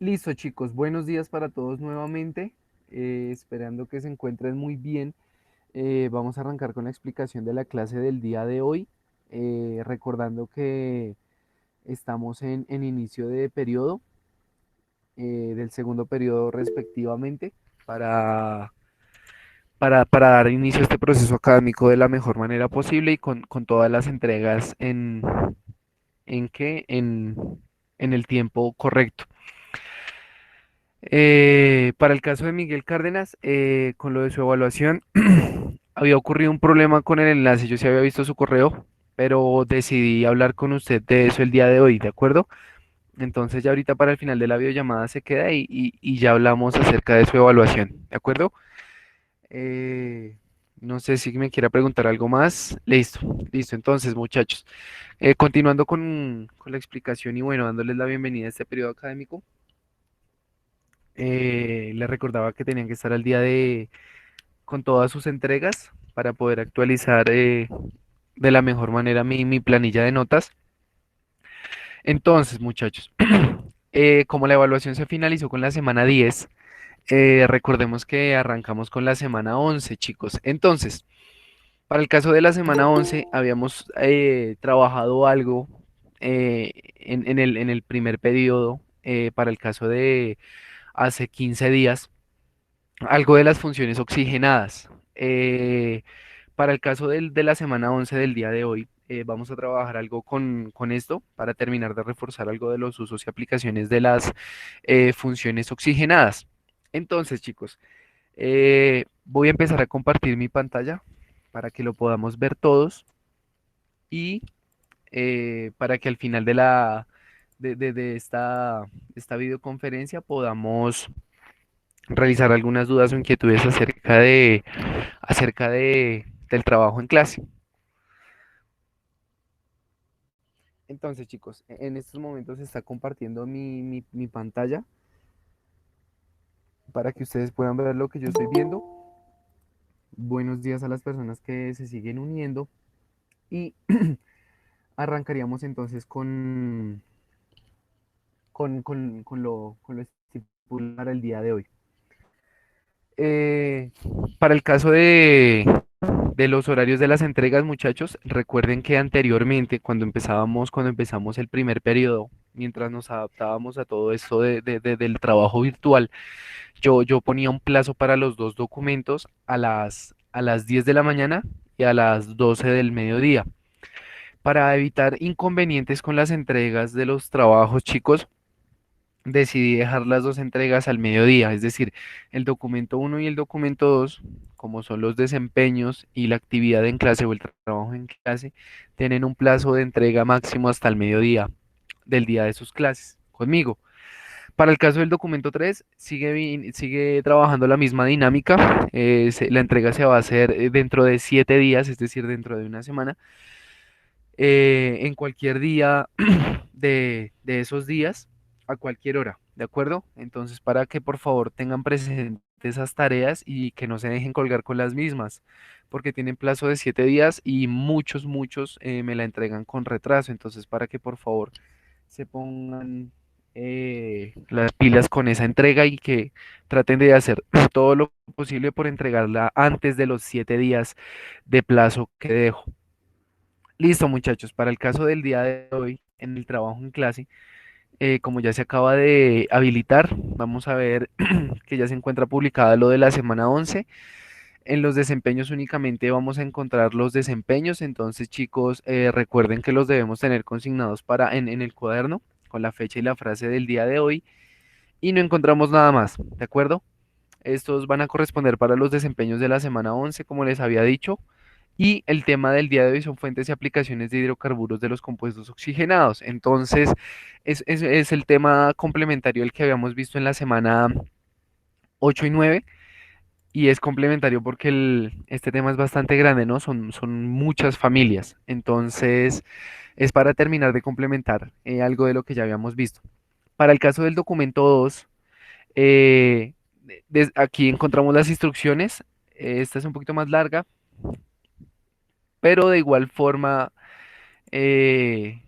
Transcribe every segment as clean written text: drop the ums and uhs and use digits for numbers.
Listo, chicos, buenos días para todos nuevamente. Esperando que se encuentren muy bien. Vamos a arrancar con la explicación de la clase del día de hoy, recordando que estamos en inicio de periodo, del segundo periodo respectivamente, para, para dar inicio a este proceso académico de la mejor manera posible y con todas las entregas en, que, en el tiempo correcto. Para el caso de Miguel Cárdenas, con lo de su evaluación, había ocurrido un problema con el enlace. Yo sí había visto su correo, pero decidí hablar con usted de eso el día de hoy, ¿de acuerdo? Entonces ya ahorita para el final de la videollamada se queda y ya hablamos acerca de su evaluación, ¿de acuerdo? Eh, no sé si me quiera preguntar algo más. Listo, listo. Entonces, muchachos, continuando con la explicación y bueno, dándoles la bienvenida a este periodo académico. Les recordaba que tenían que estar al día con todas sus entregas para poder actualizar de la mejor manera mi planilla de notas. Entonces, muchachos, como la evaluación se finalizó con la semana 10, recordemos que arrancamos con la semana 11, chicos. Entonces, para el caso de la semana 11, habíamos trabajado algo en el primer periodo, para el caso de hace 15 días algo de las funciones oxigenadas. Para el caso de la semana 11 del día de hoy, vamos a trabajar algo con esto para terminar de reforzar algo de los usos y aplicaciones de las funciones oxigenadas. Entonces, chicos, voy a empezar a compartir mi pantalla para que lo podamos ver todos y para que al final de esta videoconferencia podamos realizar algunas dudas o inquietudes del trabajo en clase. Entonces, chicos, en estos momentos se está compartiendo mi pantalla para que ustedes puedan ver lo que yo estoy viendo. Buenos días a las personas que se siguen uniendo y arrancaríamos entonces con lo estipulado para el día de hoy. Eh, para el caso de los horarios de las entregas, muchachos, recuerden que anteriormente, cuando empezamos el primer periodo, mientras nos adaptábamos a todo esto del trabajo virtual, yo ponía un plazo para los dos documentos a las 10 de la mañana y a las 12 del mediodía. Para evitar inconvenientes con las entregas de los trabajos, chicos, decidí dejar las dos entregas al mediodía, es decir, el documento uno y el documento 2, como son los desempeños y la actividad en clase o el trabajo en clase, tienen un plazo de entrega máximo hasta el mediodía del día de sus clases conmigo. Para el caso del documento 3, sigue trabajando la misma dinámica. La entrega se va a hacer dentro de 7 días, es decir, dentro de una semana, en cualquier día de esos días, a cualquier hora, ¿de acuerdo? Entonces, para que por favor tengan presentes esas tareas y que no se dejen colgar con las mismas, porque tienen plazo de 7 días y muchos me la entregan con retraso. Entonces, para que por favor se pongan las pilas con esa entrega y que traten de hacer todo lo posible por entregarla antes de los 7 días de plazo que dejo. Listo, muchachos, para el caso del día de hoy, en el trabajo en clase, como ya se acaba de habilitar, vamos a ver que ya se encuentra publicada lo de la semana 11. En los desempeños únicamente vamos a encontrar los desempeños, entonces chicos, recuerden que los debemos tener consignados en el cuaderno con la fecha y la frase del día de hoy y no encontramos nada más, ¿de acuerdo? Estos van a corresponder para los desempeños de la semana 11, como les había dicho. Y el tema del día de hoy son fuentes y aplicaciones de hidrocarburos de los compuestos oxigenados. Entonces, es el tema complementario al que habíamos visto en la semana 8 y 9. Y es complementario porque este tema es bastante grande, ¿no? Son muchas familias. Entonces, es para terminar de complementar algo de lo que ya habíamos visto. Para el caso del documento 2, eh, aquí encontramos las instrucciones. Esta es un poquito más larga, pero de igual forma, eh,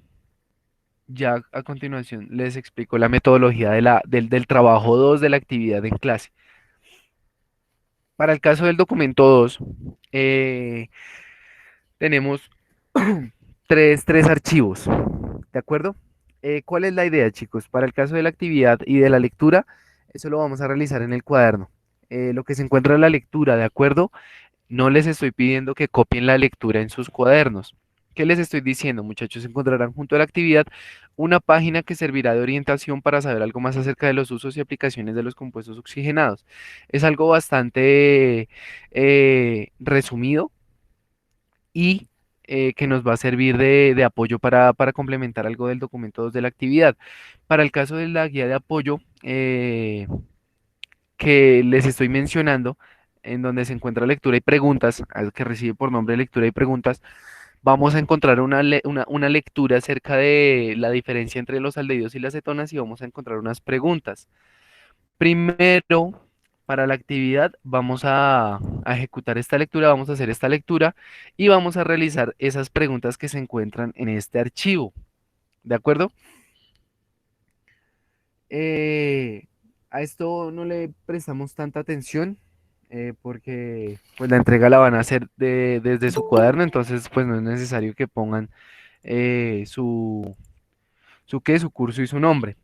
Ya a continuación les explico la metodología del trabajo 2 de la actividad en clase. Para el caso del documento 2, eh, tenemos tres archivos, ¿de acuerdo? ¿Cuál es la idea, chicos? Para el caso de la actividad y de la lectura, eso lo vamos a realizar en el cuaderno. Lo que se encuentra en la lectura, ¿de acuerdo? No les estoy pidiendo que copien la lectura en sus cuadernos. ¿Qué les estoy diciendo, muchachos? Encontrarán junto a la actividad una página que servirá de orientación para saber algo más acerca de los usos y aplicaciones de los compuestos oxigenados. Es algo bastante resumido y que nos va a servir de apoyo para complementar algo del documento 2 de la actividad. Para el caso de la guía de apoyo que les estoy mencionando, en donde se encuentra lectura y preguntas, que recibe por nombre lectura y preguntas, vamos a encontrar una lectura acerca de la diferencia entre los aldehídos y las cetonas y vamos a encontrar unas preguntas. Primero, para la actividad, vamos a ejecutar esta lectura, vamos a hacer esta lectura y vamos a realizar esas preguntas que se encuentran en este archivo. ¿De acuerdo? Eh, a esto no le prestamos tanta atención porque pues la entrega la van a hacer desde su cuaderno, entonces pues no es necesario que pongan su curso y su nombre.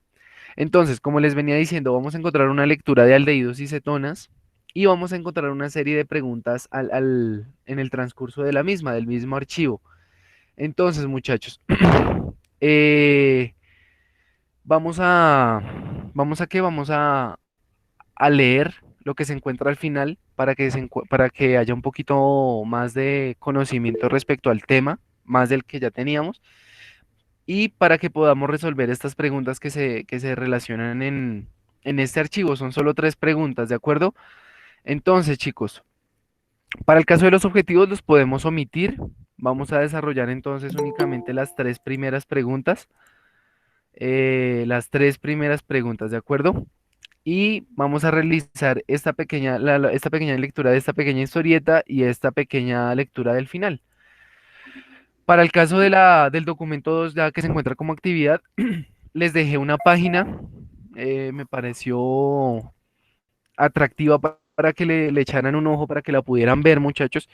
Entonces, como les venía diciendo, vamos a encontrar una lectura de aldehídos y cetonas y vamos a encontrar una serie de preguntas en el transcurso de la misma, del mismo archivo. Entonces, muchachos, eh, vamos a, vamos a leer lo que se encuentra al final para que haya un poquito más de conocimiento respecto al tema, más del que ya teníamos, y para que podamos resolver estas preguntas que se relacionan en este archivo. Son solo tres preguntas, ¿de acuerdo? Entonces, chicos, para el caso de los objetivos los podemos omitir. Vamos a desarrollar entonces únicamente las tres primeras preguntas, ¿de acuerdo? Y vamos a realizar esta pequeña lectura de esta pequeña historieta y esta pequeña lectura del final. Para el caso del documento 2, ya que se encuentra como actividad, les dejé una página, me pareció atractiva para que le echaran un ojo, para que la pudieran ver, muchachos,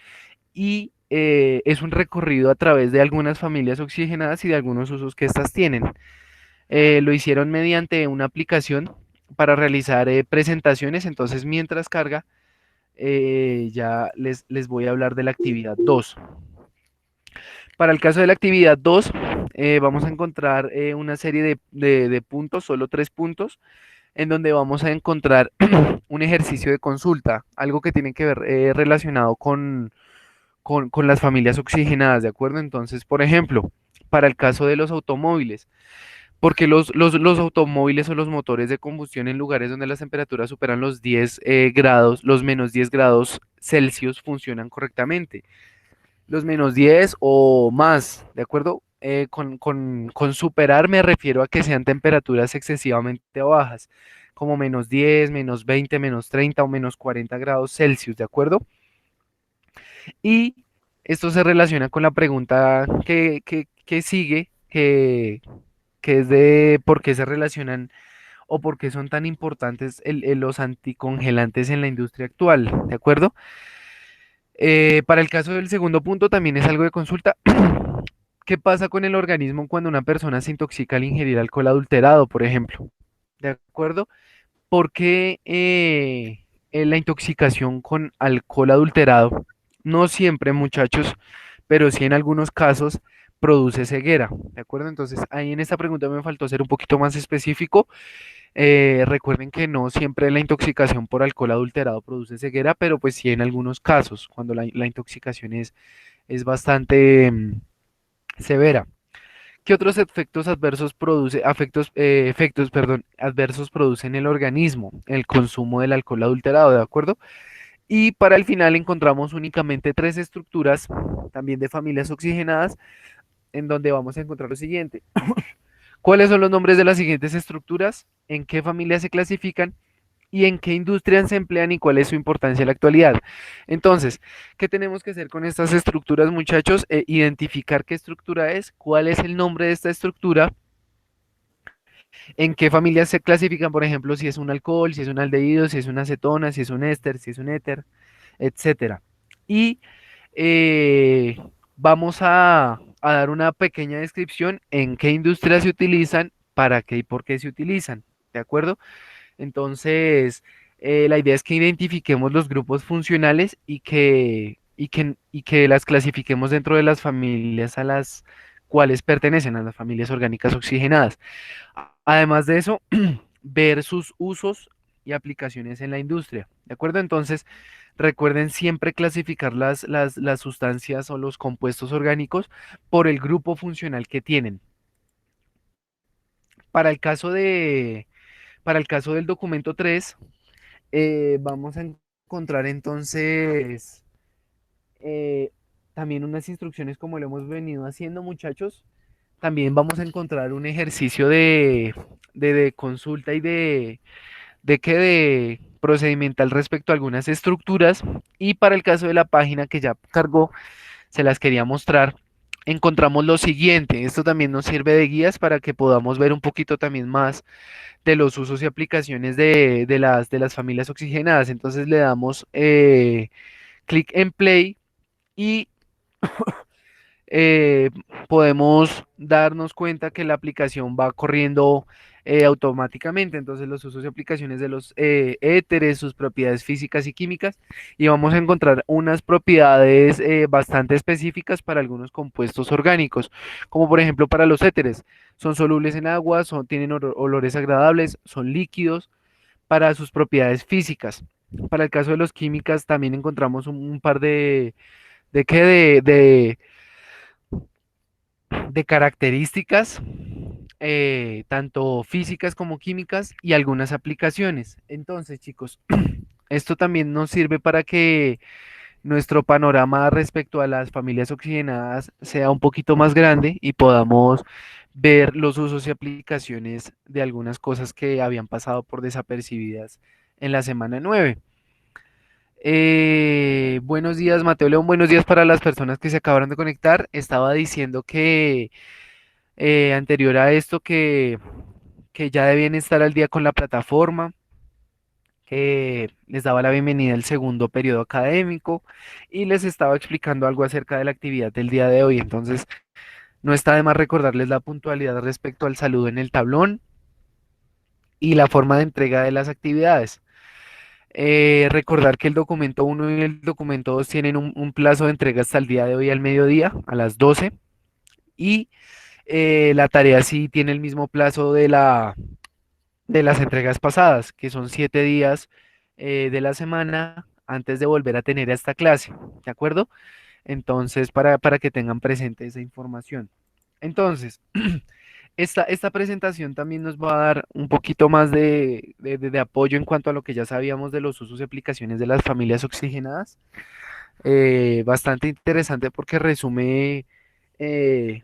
y es un recorrido a través de algunas familias oxigenadas y de algunos usos que éstas tienen. Lo hicieron mediante una aplicación para realizar presentaciones, entonces mientras carga, ya les voy a hablar de la actividad 2. Para el caso de la actividad 2, vamos a encontrar una serie de puntos, solo tres puntos, en donde vamos a encontrar un ejercicio de consulta, algo que tiene que ver relacionado con las familias oxigenadas, ¿de acuerdo? Entonces, por ejemplo, para el caso de los automóviles, porque los automóviles o los motores de combustión en lugares donde las temperaturas superan los 10 grados, los menos 10 grados Celsius funcionan correctamente. Los menos 10 o más, ¿de acuerdo? Con superar me refiero a que sean temperaturas excesivamente bajas, como menos 10, menos 20, menos 30 o menos 40 grados Celsius, ¿de acuerdo? Y esto se relaciona con la pregunta que sigue, que es de por qué se relacionan o por qué son tan importantes los anticongelantes en la industria actual, ¿de acuerdo? Para el caso del segundo punto también es algo de consulta. ¿Qué pasa con el organismo cuando una persona se intoxica al ingerir alcohol adulterado, por ejemplo? ¿De acuerdo? Porque la intoxicación con alcohol adulterado, no siempre, muchachos, pero sí en algunos casos produce ceguera, ¿de acuerdo? Entonces, ahí en esta pregunta me faltó ser un poquito más específico. Recuerden que no siempre la intoxicación por alcohol adulterado produce ceguera, pero pues sí en algunos casos, cuando la intoxicación es bastante severa. ¿Qué otros efectos adversos adversos produce en el organismo el consumo del alcohol adulterado, ¿de acuerdo? Y para el final encontramos únicamente tres estructuras, también de familias oxigenadas, en donde vamos a encontrar lo siguiente. ¿Cuáles son los nombres de las siguientes estructuras? ¿En qué familias se clasifican? ¿Y en qué industrias se emplean y cuál es su importancia en la actualidad? Entonces, ¿qué tenemos que hacer con estas estructuras, muchachos? Identificar qué estructura es, cuál es el nombre de esta estructura ¿En qué familias se clasifican, por ejemplo, si es un alcohol, si es un aldehído, si es una acetona, si es un éster, si es un éter, etcétera? Y eh, vamos a dar una pequeña descripción en qué industrias se utilizan, para qué y por qué se utilizan, ¿de acuerdo? Entonces, la idea es que identifiquemos los grupos funcionales y que las clasifiquemos dentro de las familias a las cuales pertenecen, a las familias orgánicas oxigenadas. Además de eso, ver sus usos y aplicaciones en la industria. ¿De acuerdo? Entonces, recuerden siempre clasificar las sustancias o los compuestos orgánicos por el grupo funcional que tienen. Para el caso para el caso del documento 3, vamos a encontrar entonces eh, también unas instrucciones como lo hemos venido haciendo, muchachos. También vamos a encontrar un ejercicio de consulta y de procedimental respecto a algunas estructuras. Y para el caso de la página que ya cargó, se las quería mostrar. Encontramos lo siguiente. Esto también nos sirve de guías para que podamos ver un poquito también más de los usos y aplicaciones de las familias oxigenadas. Entonces le damos clic en play y eh, podemos darnos cuenta que la aplicación va corriendo automáticamente. Entonces los usos y aplicaciones de los éteres, sus propiedades físicas y químicas, y vamos a encontrar unas propiedades bastante específicas para algunos compuestos orgánicos, como por ejemplo para los éteres. Son solubles en agua, tienen olores agradables, son líquidos para sus propiedades físicas. Para el caso de los químicas también encontramos un par de, ¿qué? De características, tanto físicas como químicas, y algunas aplicaciones. Entonces, chicos, esto también nos sirve para que nuestro panorama respecto a las familias oxigenadas sea un poquito más grande y podamos ver los usos y aplicaciones de algunas cosas que habían pasado por desapercibidas en la semana 9. Buenos días, Mateo León. Buenos días para las personas que se acabaron de conectar. Estaba diciendo que anterior a esto que ya debían estar al día con la plataforma, que les daba la bienvenida al segundo periodo académico y les estaba explicando algo acerca de la actividad del día de hoy. Entonces, no está de más recordarles la puntualidad respecto al saludo en el tablón y la forma de entrega de las actividades. Recordar que el documento uno y el documento 2 tienen un plazo de entrega hasta el día de hoy al mediodía, a las 12, y la tarea sí tiene el mismo plazo de las entregas pasadas, que son 7 días de la semana antes de volver a tener esta clase, ¿de acuerdo? Entonces, para que tengan presente esa información. Entonces, esta presentación también nos va a dar un poquito más de apoyo en cuanto a lo que ya sabíamos de los usos y aplicaciones de las familias oxigenadas. Bastante interesante porque resume eh,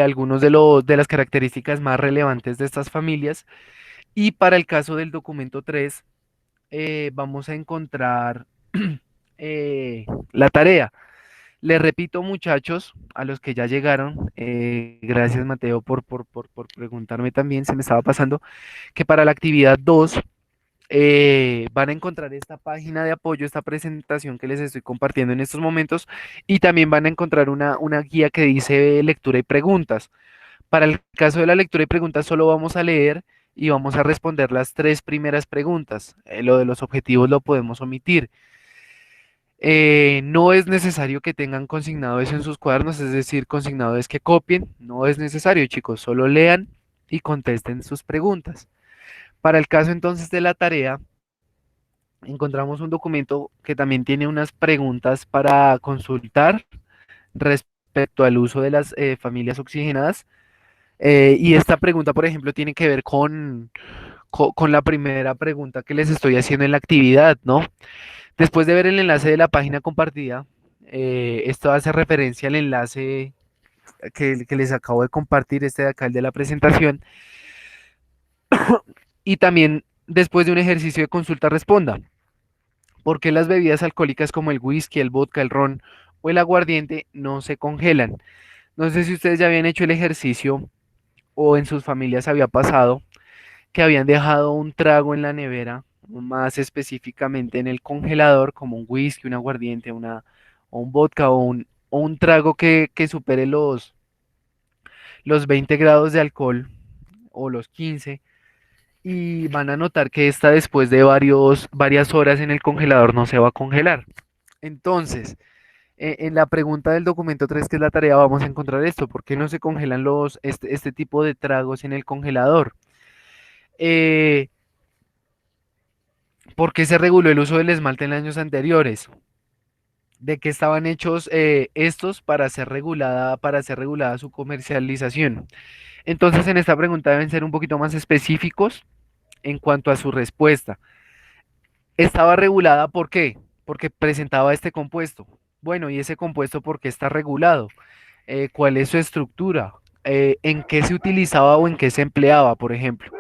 algunos de las características más relevantes de estas familias. Y para el caso del documento 3, vamos a encontrar la tarea. Les repito, muchachos, a los que ya llegaron, gracias Mateo por preguntarme también, se me estaba pasando, que para la actividad 2 van a encontrar esta página de apoyo, esta presentación que les estoy compartiendo en estos momentos, y también van a encontrar una guía que dice lectura y preguntas. Para el caso de la lectura y preguntas, solo vamos a leer y vamos a responder las tres primeras preguntas. Lo de los objetivos lo podemos omitir. No es necesario que tengan consignado eso en sus cuadernos, es decir, consignado es que copien. No es necesario, chicos, solo lean y contesten sus preguntas. Para el caso entonces de la tarea, encontramos un documento que también tiene unas preguntas para consultar respecto al uso de las familias oxigenadas. Y esta pregunta, por ejemplo, tiene que ver con la primera pregunta que les estoy haciendo en la actividad, ¿no? Después de ver el enlace de la página compartida, esto hace referencia al enlace que les acabo de compartir, este de acá, el de la presentación, y también después de un ejercicio de consulta responda, ¿por qué las bebidas alcohólicas como el whisky, el vodka, el ron o el aguardiente no se congelan? No sé si ustedes ya habían hecho el ejercicio o en sus familias había pasado que habían dejado un trago en la nevera, más específicamente en el congelador, como un whisky, un aguardiente, o un vodka o un trago que supere los 20 grados de alcohol o los 15 y van a notar que esta después de varias horas en el congelador no se va a congelar. Entonces, en la pregunta del documento 3 que es la tarea, vamos a encontrar esto. ¿Por qué no se congelan este tipo de tragos en el congelador? Eh, ¿Por qué se reguló el uso del esmalte en años anteriores? ¿De qué estaban hechos estos para ser regulada su comercialización? Entonces, en esta pregunta deben ser un poquito más específicos en cuanto a su respuesta. Estaba regulada, ¿por qué? Porque presentaba este compuesto. Bueno, ¿y ese compuesto por qué está regulado? ¿Cuál es su estructura? ¿En qué se utilizaba o en qué se empleaba, por ejemplo?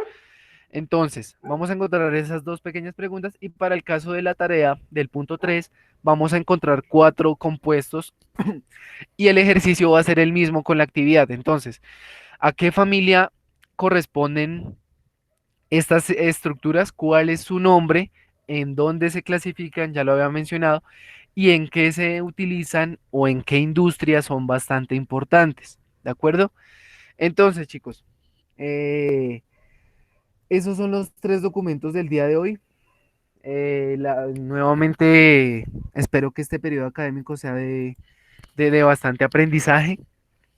Entonces, vamos a encontrar esas dos pequeñas preguntas y para el caso de la tarea del punto 3 vamos a encontrar cuatro compuestos y el ejercicio va a ser el mismo con la actividad. Entonces, ¿a qué familia corresponden estas estructuras? ¿Cuál es su nombre? ¿En dónde se clasifican? Ya lo había mencionado. ¿Y en qué se utilizan o en qué industrias son bastante importantes? ¿De acuerdo? Entonces, chicos, eh, esos son los tres documentos del día de hoy. Nuevamente, espero que este periodo académico sea de bastante aprendizaje,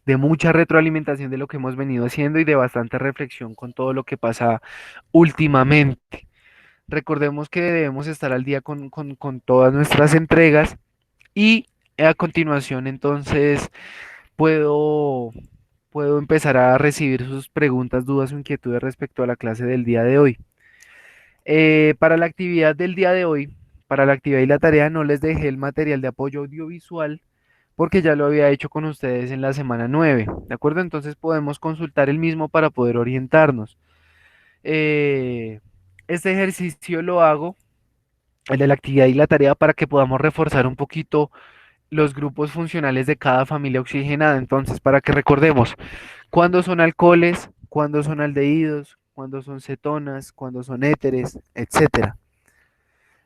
de mucha retroalimentación de lo que hemos venido haciendo y de bastante reflexión con todo lo que pasa últimamente. Recordemos que debemos estar al día con todas nuestras entregas y a continuación entonces puedo, puedo empezar a recibir sus preguntas, dudas o inquietudes respecto a la clase del día de hoy. Para la actividad del día de hoy, para la actividad y la tarea, no les dejé el material de apoyo audiovisual porque ya lo había hecho con ustedes en la semana 9, ¿de acuerdo? Entonces podemos consultar el mismo para poder orientarnos. Eh, este ejercicio lo hago, el de la actividad y la tarea, para que podamos reforzar un poquito los grupos funcionales de cada familia oxigenada. Entonces, para que recordemos cuándo son alcoholes, cuándo son aldehídos, cuándo son cetonas, cuándo son éteres, etcétera.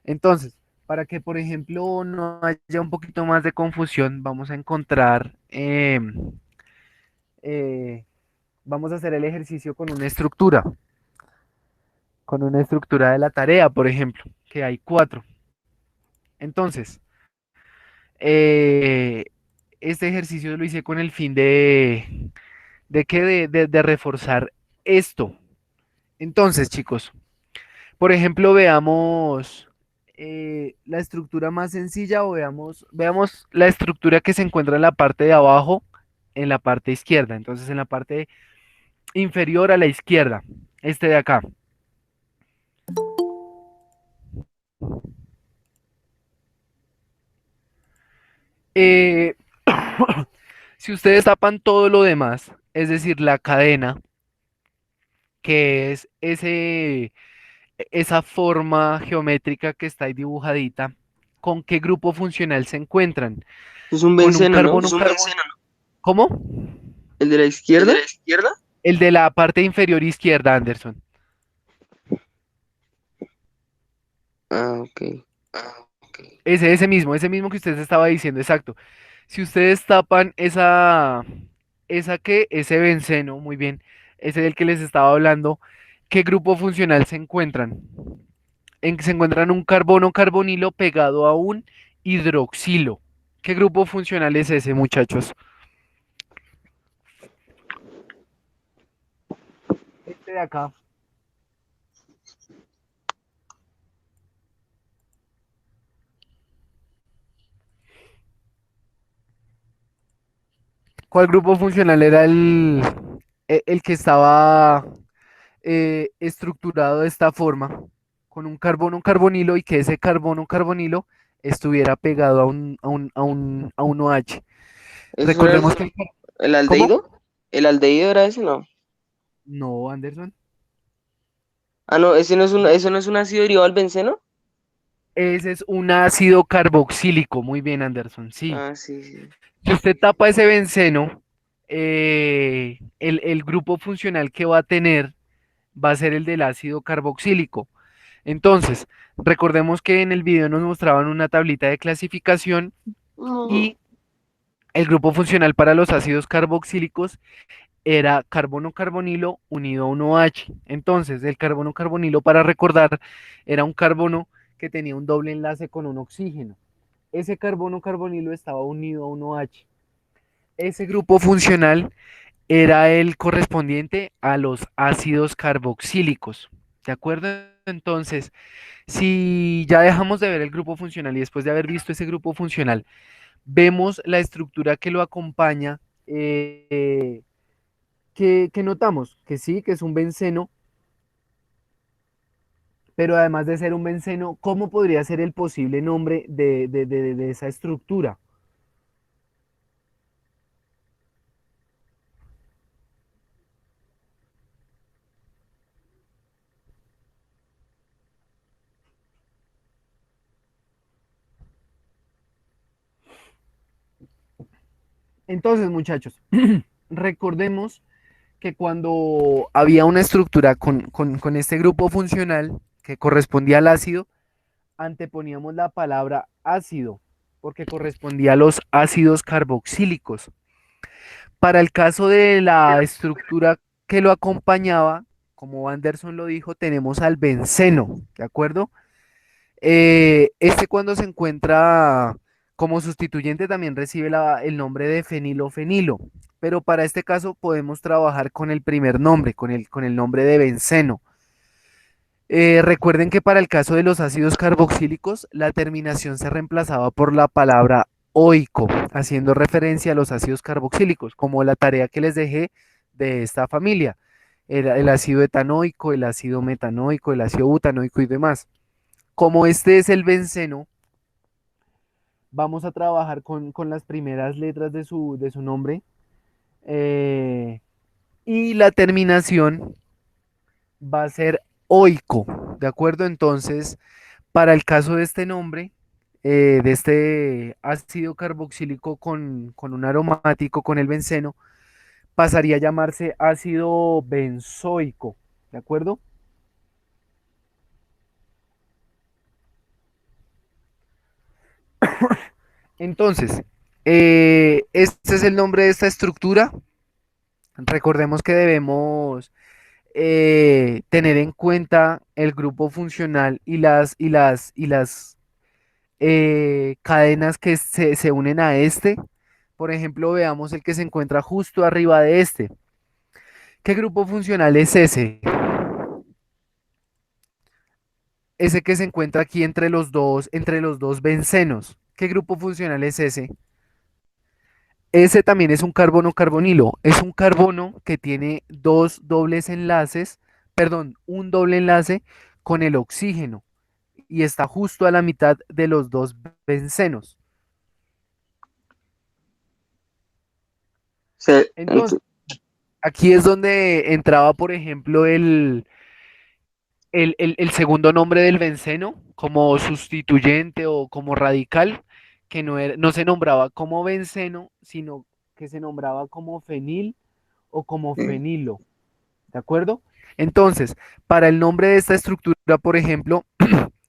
Entonces, para que, por ejemplo, no haya un poquito más de confusión, vamos a encontrar, eh, vamos a hacer el ejercicio con una estructura de la tarea, por ejemplo, que hay cuatro. Entonces, eh, este ejercicio lo hice con el fin de reforzar esto. Entonces, chicos, por ejemplo, veamos la estructura más sencilla o veamos la estructura que se encuentra en la parte de abajo, en la parte izquierda. Entonces, en la parte inferior a la izquierda, este de acá. Eh, si ustedes tapan todo lo demás, es decir, la cadena, que es esa forma geométrica que está ahí dibujadita, ¿con qué grupo funcional se encuentran? Es un Con un benceno, ¿no? carbono, un carbono. ¿Cómo? ¿El de la izquierda? El de la parte inferior izquierda, Anderson. Ah, ok. Ese mismo que usted estaba diciendo, exacto. Si ustedes tapan ese benceno, muy bien, ese del que les estaba hablando, ¿qué grupo funcional se encuentran? Se encuentran un carbono carbonilo pegado a un hidroxilo. ¿Qué grupo funcional es ese, muchachos? Este de acá. ¿Cuál grupo funcional era el que estaba estructurado de esta forma, con un carbono, un carbonilo y que ese carbono, un carbonilo estuviera pegado a un OH? ¿Eso era Recordemos que... el ¿Cómo? aldehído? ¿El aldehído era ese, no? No, Anderson. Ah, no, ese no es un ácido derivado del benceno. Ese es un ácido carboxílico. Muy bien, Anderson. Sí. Ah, sí, sí. Si usted tapa ese benceno, el grupo funcional que va a tener va a ser el del ácido carboxílico. Entonces, recordemos que en el video nos mostraban una tablita de clasificación y el grupo funcional para los ácidos carboxílicos era carbono carbonilo unido a 1H. Entonces, el carbono carbonilo, para recordar, era un carbono que tenía un doble enlace con un oxígeno. Ese carbono carbonilo estaba unido a 1H. Ese grupo funcional era el correspondiente a los ácidos carboxílicos. ¿De acuerdo? Entonces, si ya dejamos de ver el grupo funcional y después de haber visto ese grupo funcional, vemos la estructura que lo acompaña, que notamos que sí, que es un benceno, pero además de ser un benceno, ¿cómo podría ser el posible nombre de esa estructura? Entonces, muchachos, recordemos que cuando había una estructura con este grupo funcional que correspondía al ácido, anteponíamos la palabra ácido, porque correspondía a los ácidos carboxílicos. Para el caso de la estructura que lo acompañaba, como Anderson lo dijo, tenemos al benceno, ¿de acuerdo? Este cuando se encuentra como sustituyente también recibe el nombre de fenilofenilo, pero para este caso podemos trabajar con el primer nombre, con el nombre de benceno. Recuerden que para el caso de los ácidos carboxílicos, la terminación se reemplazaba por la palabra oico, haciendo referencia a los ácidos carboxílicos, como la tarea que les dejé de esta familia, el ácido etanoico, el ácido metanoico, el ácido butanoico y demás. Como este es el benceno, vamos a trabajar con las primeras letras de su nombre, eh, y la terminación va a ser oico, ¿de acuerdo? Entonces, para el caso de este nombre, de este ácido carboxílico con un aromático, con el benceno, pasaría a llamarse ácido benzoico, ¿de acuerdo? Entonces, este es el nombre de esta estructura. Recordemos que debemos tener en cuenta el grupo funcional y las cadenas que se unen a este. Por ejemplo, veamos el que se encuentra justo arriba de este. ¿Qué grupo funcional es ese? Ese que se encuentra aquí entre los dos bencenos. ¿Qué grupo funcional es ese? Ese también es un carbono carbonilo. Es un carbono que tiene dos dobles enlaces, perdón, un doble enlace con el oxígeno y está justo a la mitad de los dos bencenos. Se- Entonces, ent- aquí es donde entraba, por ejemplo, el segundo nombre del benceno como sustituyente o como radical, que no se nombraba como benceno, sino que se nombraba como fenil o como fenilo. ¿De acuerdo? Entonces, para el nombre de esta estructura, por ejemplo,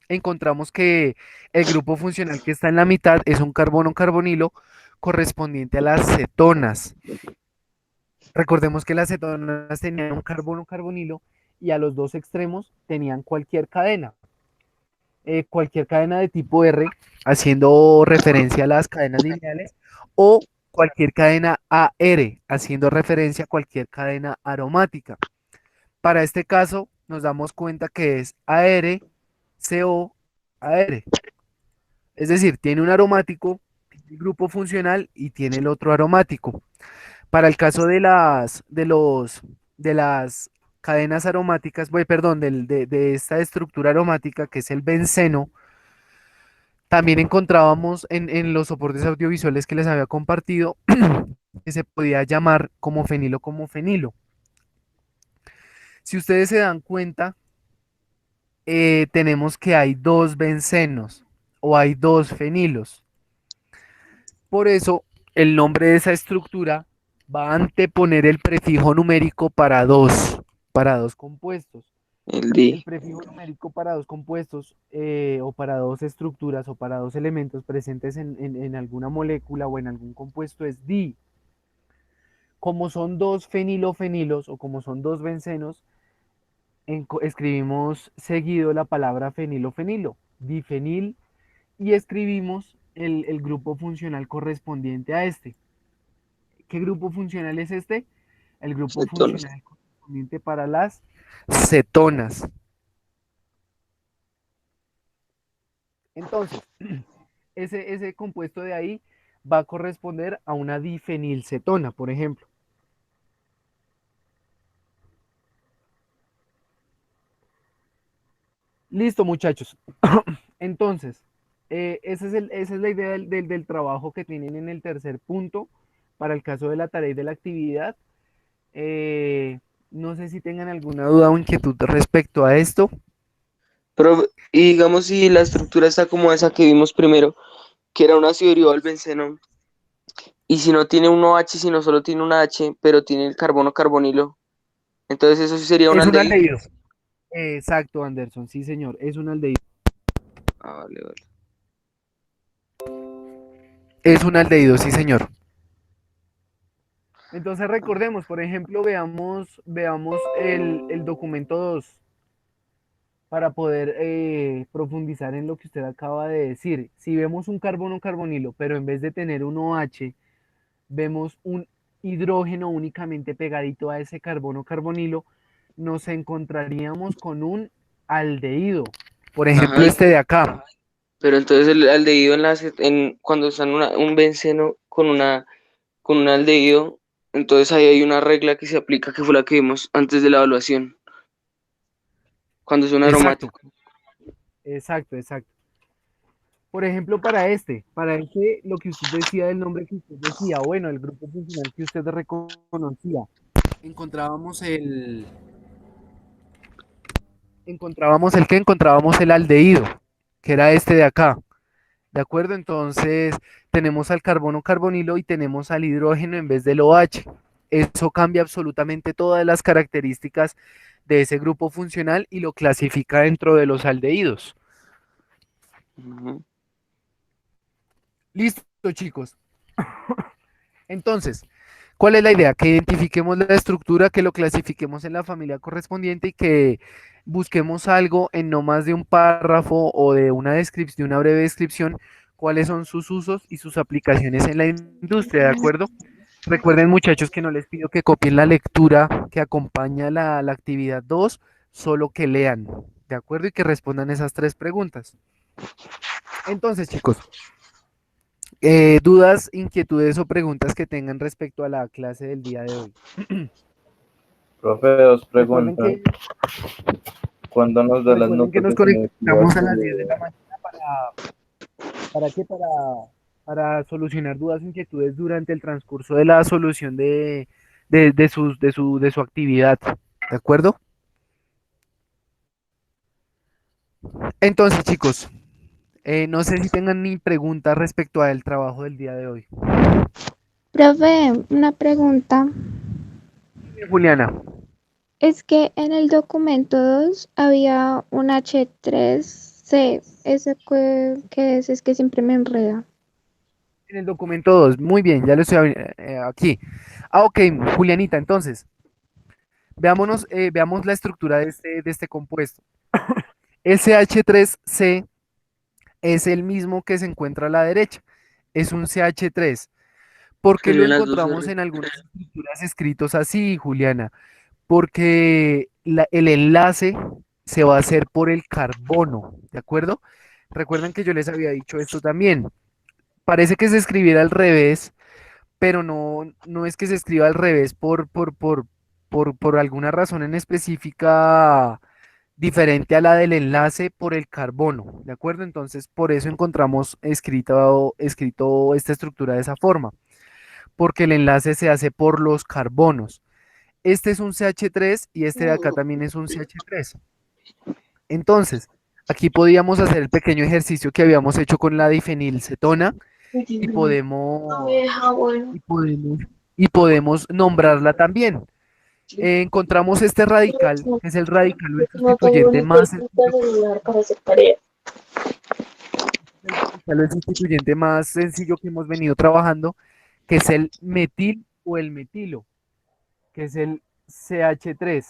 encontramos que el grupo funcional que está en la mitad es un carbono carbonilo correspondiente a las cetonas. Recordemos que las cetonas tenían un carbono carbonilo y a los dos extremos tenían cualquier cadena de tipo R, haciendo referencia a las cadenas lineales, o cualquier cadena AR, haciendo referencia a cualquier cadena aromática. Para este caso, nos damos cuenta que es AR, CO, AR. Es decir, tiene un aromático, tiene el grupo funcional y tiene el otro aromático. Para el caso de las cadenas aromáticas, perdón, de esta estructura aromática que es el benceno, también encontrábamos en los soportes audiovisuales que les había compartido que se podía llamar como fenilo. Si ustedes se dan cuenta, tenemos que hay dos bencenos o hay dos fenilos. Por eso, el nombre de esa estructura va a anteponer el prefijo numérico para dos compuestos. El El di. prefijo numérico para dos compuestos o para dos estructuras o para dos elementos presentes en alguna molécula o en algún compuesto es di. Como son dos fenilofenilos o como son dos bencenos, escribimos seguido la palabra fenilofenilo, difenil, y escribimos el grupo funcional correspondiente a este. ¿Qué grupo funcional es este? El grupo Cetonas. funcional correspondiente para las cetonas. Entonces, ese compuesto de ahí va a corresponder a una difenilcetona, por ejemplo. Listo, muchachos. Entonces, esa es la idea del trabajo que tienen en el tercer punto para el caso de la tarea y de la actividad. Eh, no sé si tengan alguna duda o inquietud respecto a esto. Pero, y digamos si la estructura está como esa que vimos primero, que era un ácido derivado del benceno, y si no tiene un OH, sino solo tiene una H, pero tiene el carbono carbonilo, entonces eso sí sería un Es un aldehído. aldehído. Exacto, Anderson. Sí, señor. Es un aldehído. Ah, vale, vale. Es un aldehído, sí, señor. Entonces recordemos, por ejemplo, veamos el documento 2 para poder profundizar en lo que usted acaba de decir. Si vemos un carbono carbonilo, pero en vez de tener un OH, vemos un hidrógeno únicamente pegadito a ese carbono carbonilo, nos encontraríamos con un aldehído. Por Ajá, ejemplo, este de acá. pero entonces el aldehído cuando están un benceno con un aldehído, entonces ahí hay una regla que se aplica que fue la que vimos antes de la evaluación, cuando es un Exacto, aromático. exacto. Por ejemplo, para este, lo que usted decía del nombre que usted decía, bueno, el grupo funcional que usted reconocía, encontrábamos encontrábamos el aldehído, que era este de acá. ¿De acuerdo? Entonces tenemos al carbono carbonilo y tenemos al hidrógeno en vez del OH. Eso cambia absolutamente todas las características de ese grupo funcional y lo clasifica dentro de los aldehídos. Ujú. Listo, chicos. Entonces, ¿cuál es la idea? Que identifiquemos la estructura, que lo clasifiquemos en la familia correspondiente y que busquemos algo en no más de un párrafo o de una descripción, de una breve descripción, cuáles son sus usos y sus aplicaciones en la industria, ¿de acuerdo? Recuerden, muchachos, que no les pido que copien la lectura que acompaña la actividad 2, solo que lean, ¿de acuerdo? Y que respondan esas tres preguntas. Entonces, chicos, dudas, inquietudes o preguntas que tengan respecto a la clase del día de hoy. Profe, dos Recuerden preguntas. que, ¿Cuándo nos da las recuerden que notas nos definitivas conectamos a las 10 de de... la mañana ¿para qué? Para solucionar dudas, inquietudes durante el transcurso de la solución de su actividad. ¿De acuerdo? Entonces, chicos, no sé si tengan ni preguntas respecto al trabajo del día de hoy. Profe, una pregunta. Juliana, Es que en el documento 2 había un H3C. ¿Ese qué es? Es que siempre me enreda. en el documento 2, muy bien, ya lo estoy aquí. Ah, ok, Julianita, entonces, veamos la estructura de este compuesto. SH3C es el mismo que se encuentra a la derecha, es un CH3. ¿Por qué lo Serían las dos encontramos R. en algunas estructuras escritos así, Juliana? Porque el enlace se va a hacer por el carbono, ¿de acuerdo? Recuerden que yo les había dicho esto también. Parece que se escribiera al revés, pero no es que se escriba al revés por alguna razón en específica diferente a la del enlace por el carbono, ¿de acuerdo? Entonces, por eso encontramos escrito esta estructura de esa forma, porque el enlace se hace por los carbonos. Este es un CH3 y este de acá también es un CH3. Entonces, aquí podíamos hacer el pequeño ejercicio que habíamos hecho con la difenilcetona y podemos y podemos nombrarla también. Encontramos este radical, que es el radical o el No tengo sustituyente ni más puta celular para hacer tarea. el radical o el sustituyente más sencillo que hemos venido trabajando, que es el metil o el metilo, que es el CH3.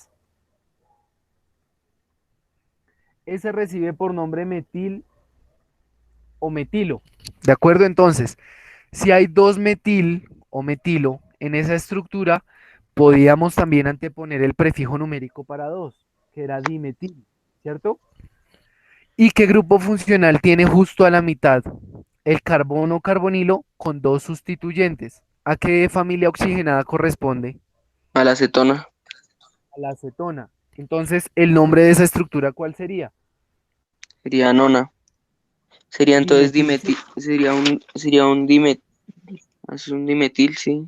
Ese recibe por nombre metil o metilo. ¿De acuerdo? Entonces, si hay dos metil o metilo en esa estructura, podíamos también anteponer el prefijo numérico para dos, que era dimetil, ¿cierto? ¿Y qué grupo funcional tiene justo a la mitad? El carbono carbonilo con dos sustituyentes. ¿A qué familia oxigenada corresponde? A la acetona. A la acetona. Entonces, ¿el nombre de esa estructura cuál sería? Sería nona. Sería entonces Dimetil. dimetil. Sería un dimetil, sí.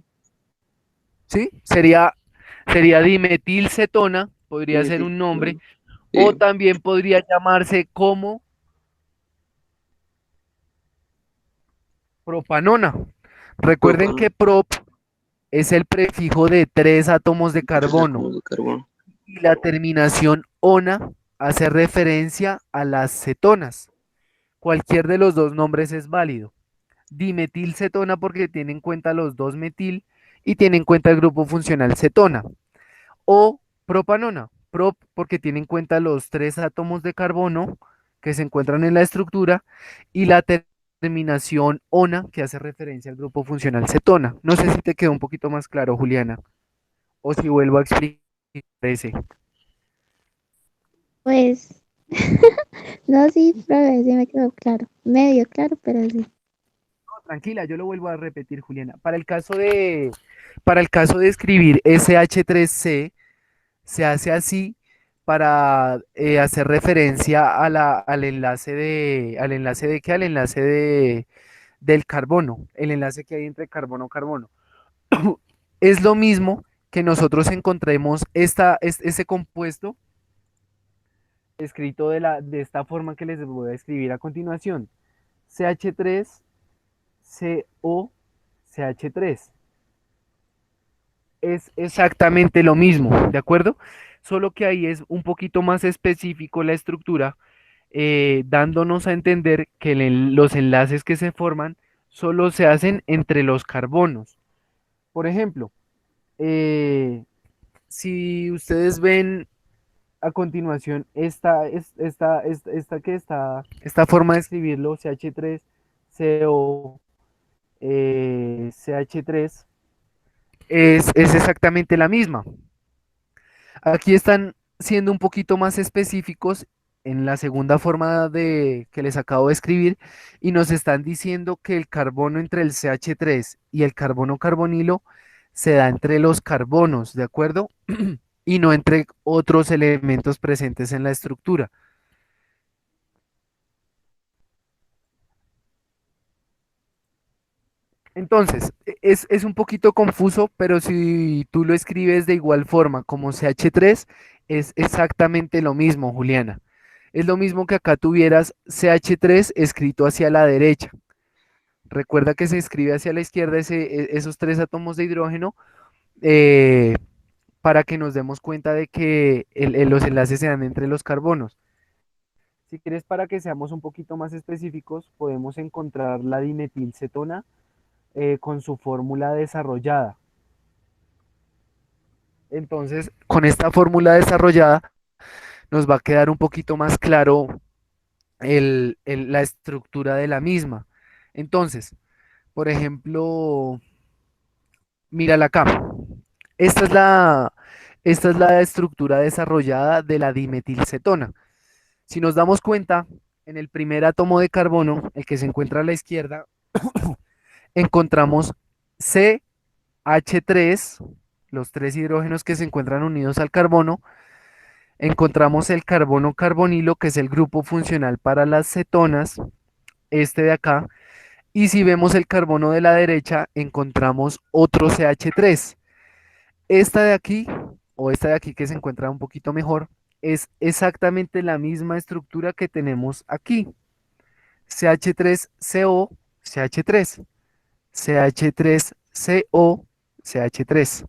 ¿Sí? Sería dimetilcetona, podría ser Dimetil. un nombre, o Sí. también podría llamarse como propanona. Recuerden Propano. que prop es el prefijo de tres átomos de Tres carbono átomos de carbono. y la terminación ona hace referencia a las cetonas. Cualquier de los dos nombres es válido. Dimetilcetona porque tiene en cuenta los dos metil y tiene en cuenta el grupo funcional cetona. O propanona, prop porque tiene en cuenta los tres átomos de carbono que se encuentran en la estructura y la terminación ona que hace referencia al grupo funcional cetona. No sé si te quedó un poquito más claro, Juliana, o si vuelvo a explicar ese. Pues, no, sí, profe, sí me quedó claro. Medio claro, pero sí. No, tranquila, yo lo vuelvo a repetir, Juliana. Para el caso de escribir SH3C, se hace así para hacer referencia a al enlace de qué, al enlace del carbono, el enlace que hay entre carbono-carbono. Es lo mismo que nosotros encontremos ese compuesto escrito de esta forma que les voy a escribir a continuación. CH3CO, CH3. Es exactamente lo mismo, ¿de acuerdo? Solo que ahí es un poquito más específico la estructura, dándonos a entender que los enlaces que se forman solo se hacen entre los carbonos. Por ejemplo, eh, si ustedes ven a continuación esta forma de escribirlo, CH3CO, CH3, es exactamente la misma. Aquí están siendo un poquito más específicos en la segunda forma de que les acabo de escribir y nos están diciendo que el carbono entre el CH3 y el carbono carbonilo se da entre los carbonos, ¿de acuerdo? Y no entre otros elementos presentes en la estructura. Entonces, es un poquito confuso, pero si tú lo escribes de igual forma como CH3, es exactamente lo mismo, Juliana. Es lo mismo que acá tuvieras CH3 escrito hacia la derecha. Recuerda que se escribe hacia la izquierda esos tres átomos de hidrógeno eh, para que nos demos cuenta de que los enlaces se dan entre los carbonos. Si quieres, para que seamos un poquito más específicos, podemos encontrar la dimetilcetona con su fórmula desarrollada. Entonces, con esta fórmula desarrollada, nos va a quedar un poquito más claro la estructura de la misma. Entonces, por ejemplo, mírala acá. Esta es esta es la estructura desarrollada de la dimetilcetona. Si nos damos cuenta, en el primer átomo de carbono, el que se encuentra a la izquierda, encontramos CH3, los tres hidrógenos que se encuentran unidos al carbono, encontramos el carbono carbonilo, que es el grupo funcional para las cetonas, este de acá, y si vemos el carbono de la derecha, encontramos otro CH3. Esta de aquí, o esta de aquí que se encuentra un poquito mejor, es exactamente la misma estructura que tenemos aquí. CH3CO, CH3, CH3CO, CH3.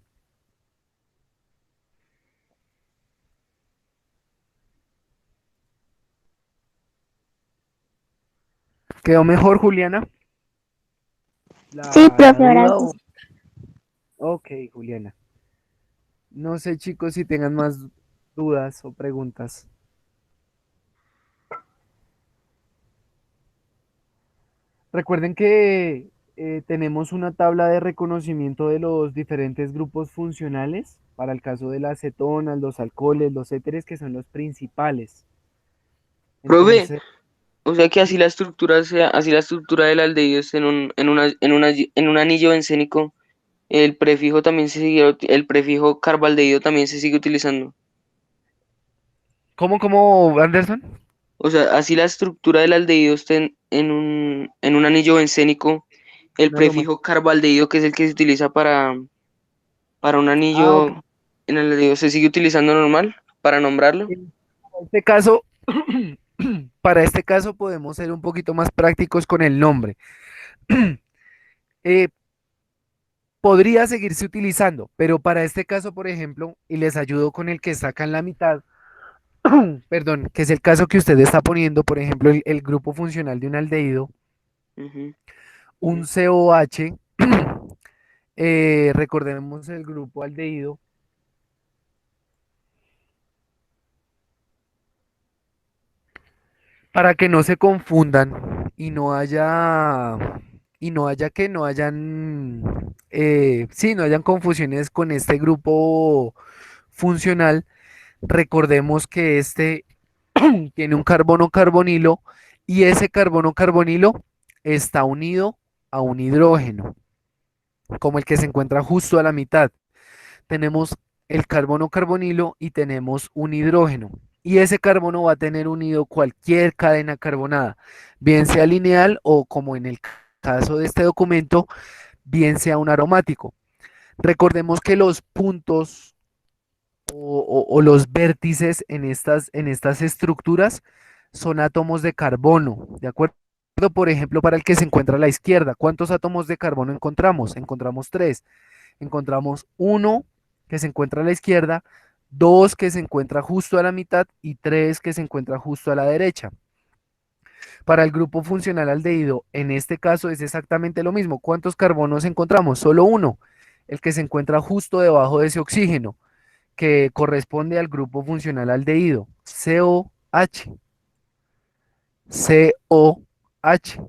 ¿Quedó mejor, Juliana? Sí, La profe, ahora duda sí. o... Ok, Juliana. No sé, chicos, si tengan más dudas o preguntas. Recuerden que tenemos una tabla de reconocimiento de los diferentes grupos funcionales para el caso de las cetonas, los alcoholes, los éteres, que son los principales. Profe, Entonces, o sea que sí, así la estructura del aldehído es en un anillo bencénico, el prefijo también el prefijo carbaldehído también se sigue utilizando. ¿cómo, Anderson? O sea, así la estructura del aldehído está en un anillo bencénico, el Un aroma. prefijo carbaldehído, que es el que se utiliza para un Ah, ok. anillo en el aldehído, se sigue utilizando normal para nombrarlo. En este caso, para este caso podemos ser un poquito más prácticos con el nombre. Eh, podría seguirse utilizando, pero para este caso, por ejemplo, y les ayudo con el que sacan la mitad, perdón, que es el caso que usted está poniendo, por ejemplo, el grupo funcional de un aldehído, Ujú. un COH, recordemos el grupo aldehído, para que no se confundan no hayan, sí, no hayan confusiones con este grupo funcional. Recordemos que este tiene un carbono carbonilo y ese carbono carbonilo está unido a un hidrógeno, como el que se encuentra justo a la mitad. Tenemos el carbono carbonilo y tenemos un hidrógeno. Y ese carbono va a tener unido cualquier cadena carbonada, bien sea lineal o como en el caso de este documento, bien sea un aromático. Recordemos que los puntos o los vértices en estas estructuras son átomos de carbono, ¿de acuerdo? Por ejemplo, para el que se encuentra a la izquierda, ¿cuántos átomos de carbono encontramos? Encontramos tres. Encontramos uno que se encuentra a la izquierda, dos que se encuentra justo a la mitad y tres que se encuentra justo a la derecha. Para el grupo funcional aldehído, en este caso es exactamente lo mismo. ¿Cuántos carbonos encontramos? Solo uno, el que se encuentra justo debajo de ese oxígeno, que corresponde al grupo funcional aldehído, COH. COH.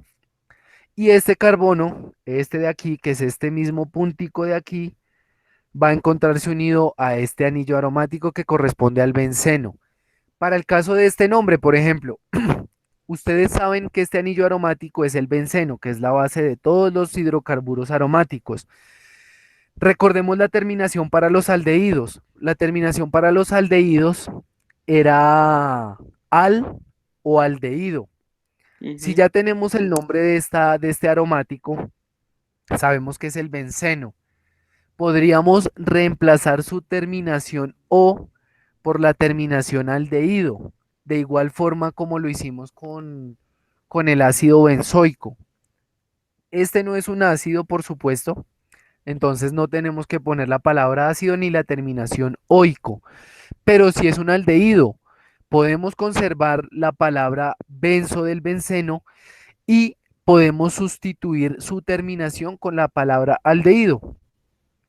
Y este carbono, este de aquí, que es este mismo puntico de aquí, va a encontrarse unido a este anillo aromático que corresponde al benceno. Para el caso de este nombre, por ejemplo, ustedes saben que este anillo aromático es el benceno, que es la base de todos los hidrocarburos aromáticos. Recordemos la terminación para los aldehídos. La terminación para los aldehídos era al o aldehído. Si Ujú. ya tenemos el nombre de este aromático, sabemos que es el benceno. Podríamos reemplazar su terminación o por la terminación aldehído, de igual forma como lo hicimos con el ácido benzoico. Este no es un ácido, por supuesto, entonces no tenemos que poner la palabra ácido ni la terminación oico, pero si es un aldehído, podemos conservar la palabra benzo del benceno y podemos sustituir su terminación con la palabra aldehído.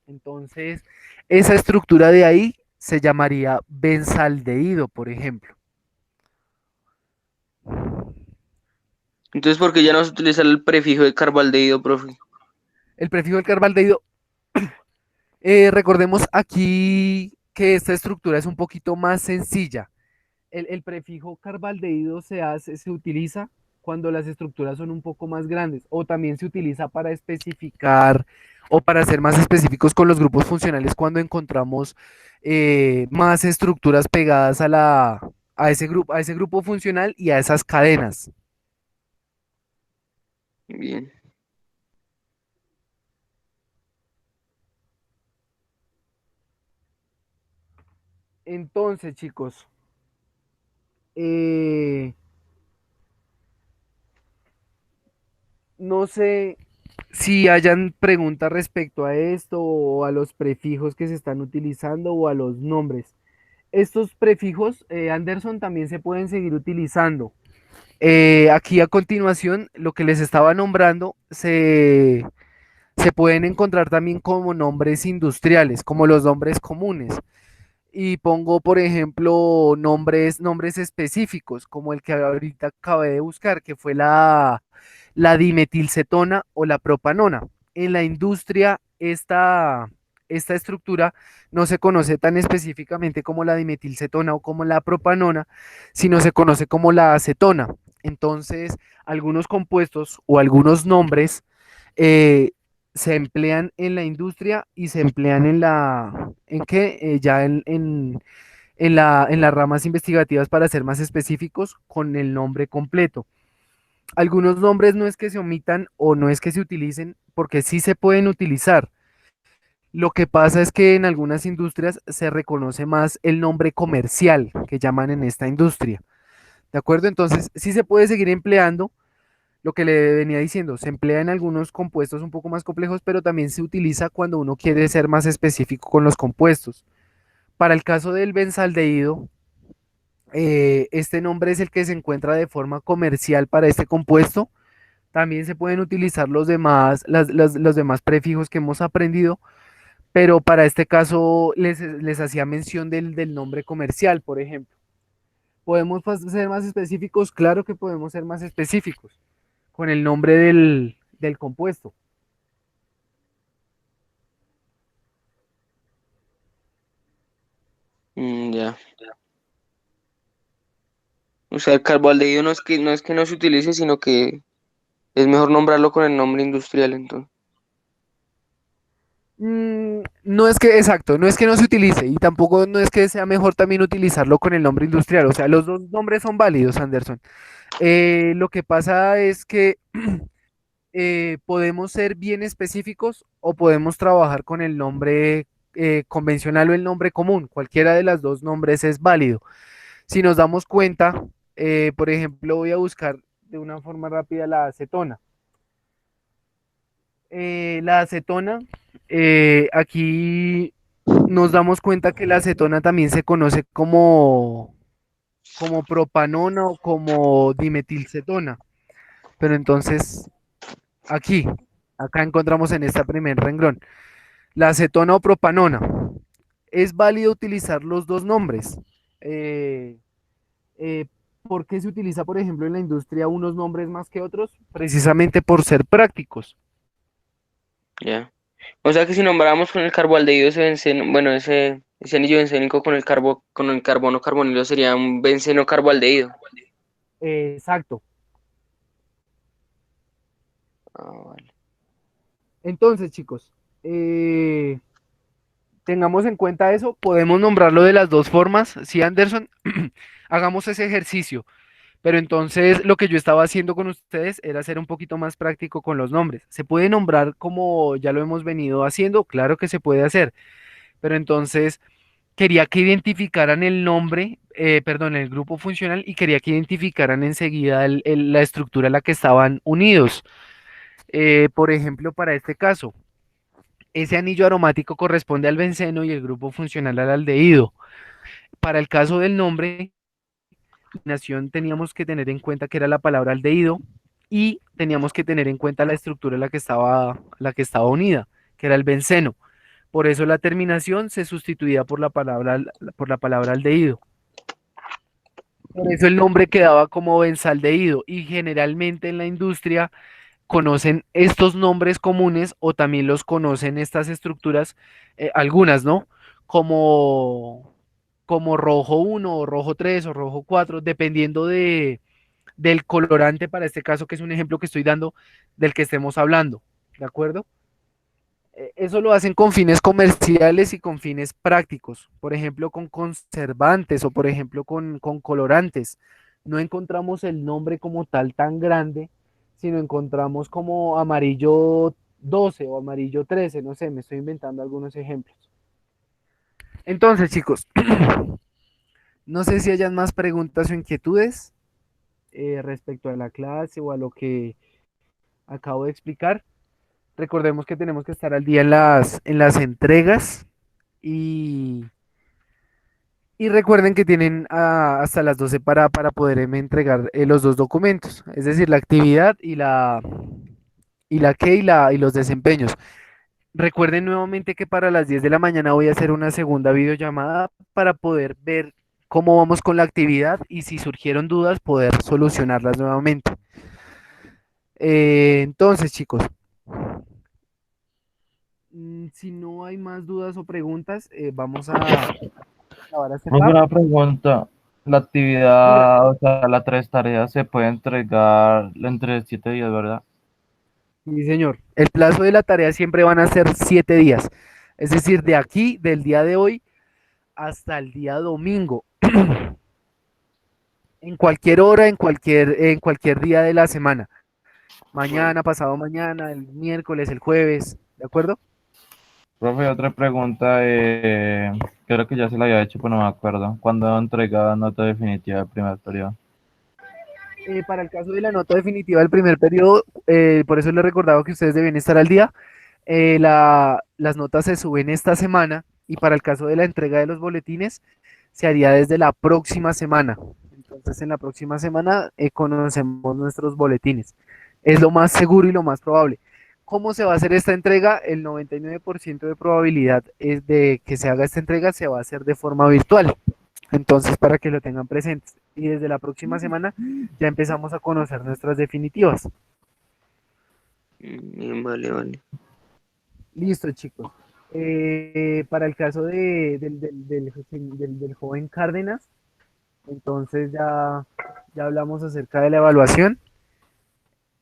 Entonces, esa estructura de ahí se llamaría benzaldehído, por ejemplo. Entonces, ¿por qué ya no se utiliza el prefijo de carbaldehído, profe? El prefijo del carbaldehído, recordemos aquí que esta estructura es un poquito más sencilla. El prefijo carbaldehído se utiliza cuando las estructuras son un poco más grandes o también se utiliza para especificar o para ser más específicos con los grupos funcionales cuando encontramos más estructuras pegadas a ese grupo funcional y a esas cadenas. Bien. Entonces, chicos, eh, no sé si hayan preguntas respecto a esto o a los prefijos que se están utilizando o a los nombres. Estos prefijos, Anderson, también se pueden seguir utilizando. Aquí a continuación, lo que les estaba nombrando se pueden encontrar también como nombres industriales, como los nombres comunes. Y pongo, por ejemplo, nombres específicos, como el que ahorita acabé de buscar, que fue la dimetilcetona o la propanona. En la industria, esta estructura no se conoce tan específicamente como la dimetilcetona o como la propanona, sino se conoce como la acetona. Entonces, algunos compuestos o algunos nombres eh, se emplean en la industria y se emplean ¿en qué? Ya en las ramas investigativas para ser más específicos con el nombre completo. Algunos nombres no es que se omitan o no es que se utilicen, porque sí se pueden utilizar. Lo que pasa es que en algunas industrias se reconoce más el nombre comercial que llaman en esta industria. ¿De acuerdo? Entonces, sí se puede seguir empleando, lo que le venía diciendo, se emplea en algunos compuestos un poco más complejos, pero también se utiliza cuando uno quiere ser más específico con los compuestos. Para el caso del benzaldehído, este nombre es el que se encuentra de forma comercial para este compuesto. También se pueden utilizar los demás prefijos que hemos aprendido, pero para este caso les hacía mención del nombre comercial, por ejemplo. ¿Podemos ser más específicos? Claro que podemos ser más específicos con el nombre del compuesto. Ya. O sea, el carbaldehído no es que no se utilice, sino que es mejor nombrarlo con el nombre industrial, entonces. No es que, exacto, no es que no se utilice y tampoco no es que sea mejor también utilizarlo con el nombre industrial. O sea, los dos nombres son válidos, Anderson. Lo que pasa es que podemos ser bien específicos o podemos trabajar con el nombre convencional o el nombre común. Cualquiera de las dos nombres es válido. Si nos damos cuenta, por ejemplo, voy a buscar de una forma rápida la acetona. La acetona, aquí nos damos cuenta que la acetona también se conoce como propanona o como dimetilcetona. Pero entonces, aquí, acá encontramos en esta primer renglón, la acetona o propanona. Es válido utilizar los dos nombres. Eh, eh, ¿Por qué se utiliza, por ejemplo, en la industria unos nombres más que otros? Precisamente por ser prácticos. Ya. O sea que si nombramos con el carbaldehído ese benceno, bueno, ese anillo bencénico con el carbono carbonilo sería un benceno carbaldehído. Exacto. Ah, vale. Entonces, chicos, tengamos en cuenta eso. Podemos nombrarlo de las dos formas. Sí, Anderson, hagamos ese ejercicio. Pero entonces lo que yo estaba haciendo con ustedes era ser un poquito más práctico con los nombres. ¿Se puede nombrar como ya lo hemos venido haciendo? Claro que se puede hacer. Pero entonces quería que identificaran el nombre, perdón, el grupo funcional y quería que identificaran enseguida la estructura a la que estaban unidos. Por ejemplo, para este caso, ese anillo aromático corresponde al benceno y el grupo funcional al aldehído. Para el caso del nombre, teníamos que tener en cuenta que era la palabra aldehído y teníamos que tener en cuenta la estructura a la que estaba unida, que era el benceno. Por eso la terminación se sustituía por la palabra aldehído. Por eso el nombre quedaba como benzaldehído y generalmente en la industria conocen estos nombres comunes o también los conocen estas estructuras, algunas, ¿no? Como rojo uno o rojo 3 o rojo 4 dependiendo del colorante para este caso, que es un ejemplo que estoy dando del que estemos hablando, ¿de acuerdo? Eso lo hacen con fines comerciales y con fines prácticos, por ejemplo, con conservantes o por ejemplo con colorantes. No encontramos el nombre como tal tan grande, sino encontramos como amarillo 12 o amarillo 13, no sé, me estoy inventando algunos ejemplos. Entonces, chicos, no sé si hayan más preguntas o inquietudes respecto a la clase o a lo que acabo de explicar. Recordemos que tenemos que estar al día en las entregas y recuerden que tienen hasta las 12 para poder entregar los dos documentos, es decir, la actividad y los desempeños. Recuerden nuevamente que para las 10 de la mañana voy a hacer una segunda videollamada para poder ver cómo vamos con la actividad y si surgieron dudas, poder solucionarlas nuevamente. Entonces, chicos, si no hay más dudas o preguntas, vamos a acabar este Profe, pub. una pregunta. La Diga. actividad, o sea, las 3 tareas se puede entregar entre 7 días, ¿verdad? Sí, señor. El plazo de la tarea siempre van a ser 7 días. Es decir, de aquí, del día de hoy, hasta el día domingo. En cualquier hora, en cualquier día de la semana. Vale. Mañana, pasado mañana, el miércoles, el jueves. ¿De acuerdo? Profe, otra pregunta, creo que ya se la había hecho, pero no me acuerdo. ¿Cuándo entregaba nota definitiva del primer periodo? Para el caso de la nota definitiva del primer periodo, por eso les recordaba que ustedes deben estar al día. Las notas se suben esta semana y para el caso de la entrega de los boletines se haría desde la próxima semana. Entonces en la próxima semana conocemos nuestros boletines. Es lo más seguro y lo más probable. ¿Cómo se va a hacer esta entrega? El 99% de probabilidad es de que se haga esta entrega se va a hacer de forma virtual. Entonces, para que lo tengan presentes. Y desde la próxima semana ya empezamos a conocer nuestras definitivas. Vale, vale. Listo, chicos. Para el caso del joven Cárdenas, entonces ya hablamos acerca de la evaluación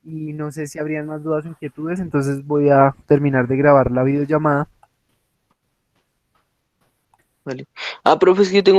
y no sé si habrían más dudas o inquietudes, entonces voy a terminar de grabar la videollamada. Vale. Ah, profe, es que yo tengo una